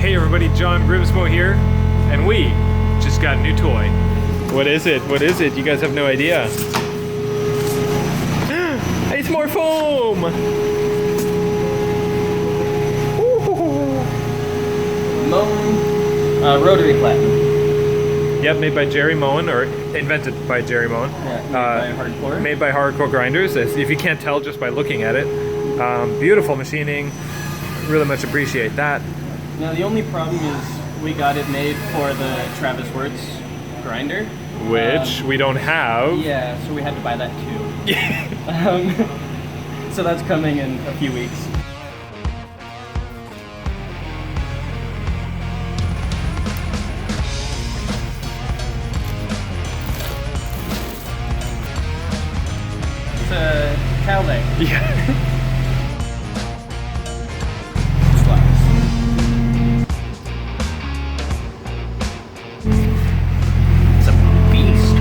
Hey everybody, John Grimsmo here, and we just got a new toy. What is it? What is it? You guys have no idea. It's more foam! Moen, rotary platen. Yep, made by Jerry Moen, or invented by Jerry Moen. Yeah, made by Hardcore Grinders, if you can't tell just by looking at it. Beautiful machining, really much appreciate that. Now the only problem is we got it made for the Travis Wuertz grinder. Which we don't have. Yeah, so we had to buy that too. So that's coming in a few weeks. It's a cow leg. Yeah. It's a beast.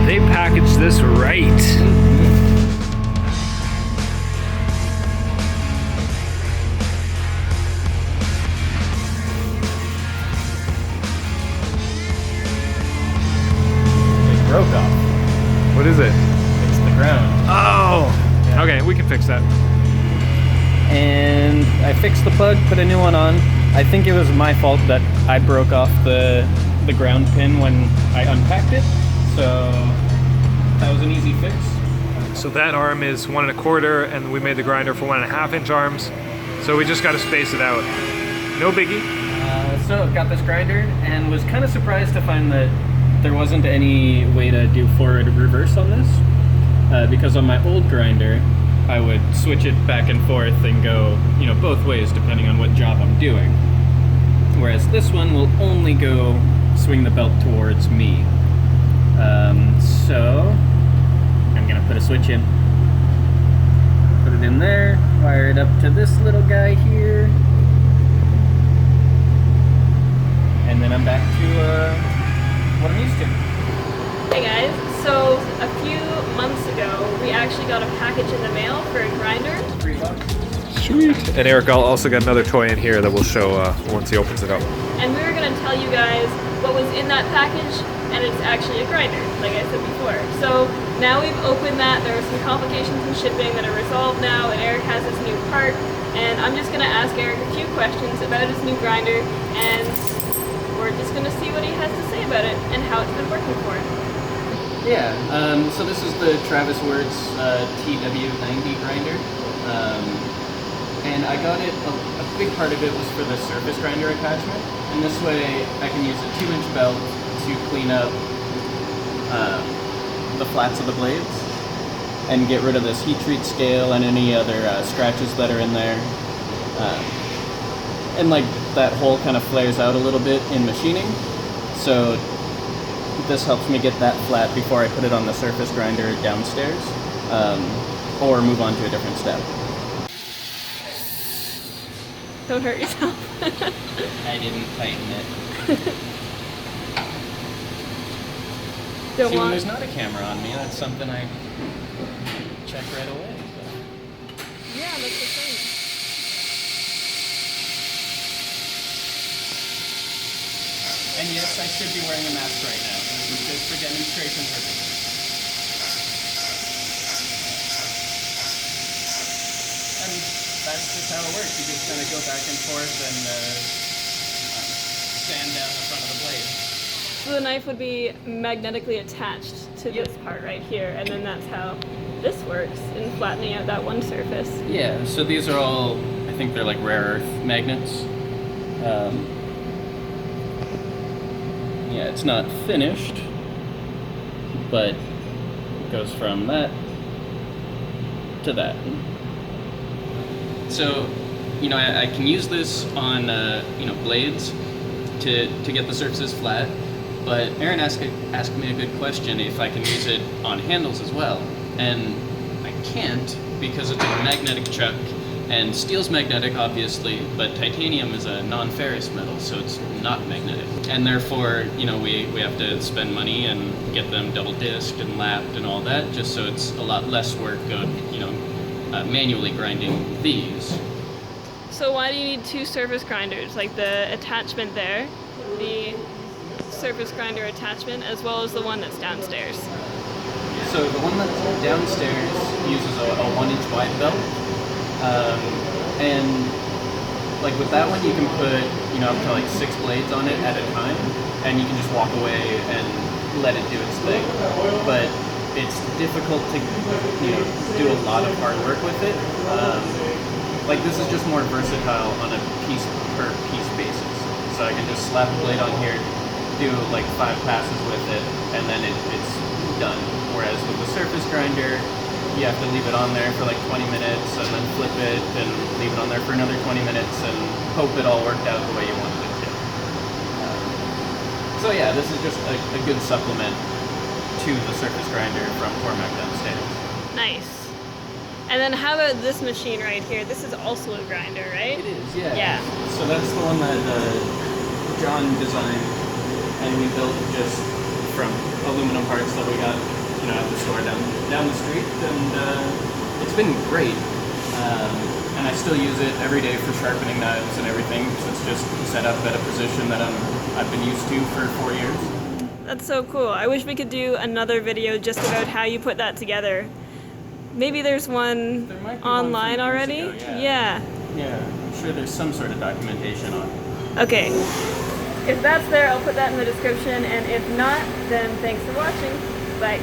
They packaged this right. It broke off. What is it? It's the ground. Oh! Yeah. Okay, we can fix that. And I fixed the plug, put a new one on. I think it was my fault that I broke off the ground pin when I unpacked it. So that was an easy fix. So that arm is 1 1/4, and we made the grinder for 1.5 inch arms. So we just got to space it out. No biggie. So got this grinder and was kind of surprised to find that there wasn't any way to do forward or reverse on this. Because on my old grinder, I would switch it back and forth and go, both ways depending on what job I'm doing. Whereas this one will only go swing the belt towards me. So I'm gonna put a switch in. Put it in there, wire it up to this little guy here. And then I'm back to what I'm used to. Hey guys, so a few months ago we actually got a package in the mail for a grinder. $3. Sweet. And Eric also got another toy in here that we'll show once he opens it up. And we were going to tell you guys what was in that package, and it's actually a grinder, like I said before. So now we've opened that. There were some complications in shipping that are resolved now, and Eric has his new part. And I'm just going to ask Eric a few questions about his new grinder, and we're just going to see what he has to say about it and how it's been working for him. Yeah, so this is the Travis Wuertz TW90 grinder. And I got it, a big part of it was for the surface grinder attachment. And this way I can use a 2-inch belt to clean up the flats of the blades and get rid of this heat treat scale and any other scratches that are in there. And like that hole kind of flares out a little bit in machining. So this helps me get that flat before I put it on the surface grinder downstairs, or move on to a different step. Don't hurt yourself. I didn't tighten it. Don't See, when want. there's not a camera on me, that's something I check right away. Yeah, that's the thing. And yes, I should be wearing a mask right now. This is just for demonstration purposes. And that's just how it works. You just kind of go back and forth and sand down the front of the blade. So the knife would be magnetically attached to this part right here, and then that's how this works in flattening out that one surface. Yeah, so these are all, I think they're like rare earth magnets. Yeah, it's not finished, but it goes from that to that. So, I can use this on, blades to get the surfaces flat, but Aaron asked me a good question if I can use it on handles as well, and I can't because it's a magnetic chuck, and steel's magnetic obviously, but titanium is a non-ferrous metal, so it's not magnetic, and therefore, we have to spend money and get them double disked and lapped and all that, just so it's a lot less work of, manually grinding these. So why do you need two surface grinders? Like the attachment there, the surface grinder attachment, as well as the one that's downstairs. So the one that's downstairs uses a 1-inch wide belt, and like with that one you can put up to like 6 blades on it at a time, and you can just walk away and let it do its thing. But it's difficult to do a lot of hard work with it. Like this is just more versatile on a piece per piece basis. So I can just slap a blade on here, do like 5 passes with it, and then it's done. Whereas with the surface grinder, you have to leave it on there for like 20 minutes and then flip it and leave it on there for another 20 minutes and hope it all worked out the way you wanted it to. So yeah, this is just a good supplement to the surface grinder from Cormac downstairs. Nice. And then how about this machine right here? This is also a grinder, right? It is, yeah. Yeah. So that's the one that John designed and we built just from aluminum parts that we got, at the store down the street, and it's been great. And I still use it every day for sharpening knives and everything, because it's just set up at a position that I've been used to for 4 years. That's so cool. I wish we could do another video just about how you put that together. Maybe there's one online already? Ago, Yeah. Yeah, I'm sure there's some sort of documentation on it. Okay. If that's there, I'll put that in the description, and if not, then thanks for watching. Bye.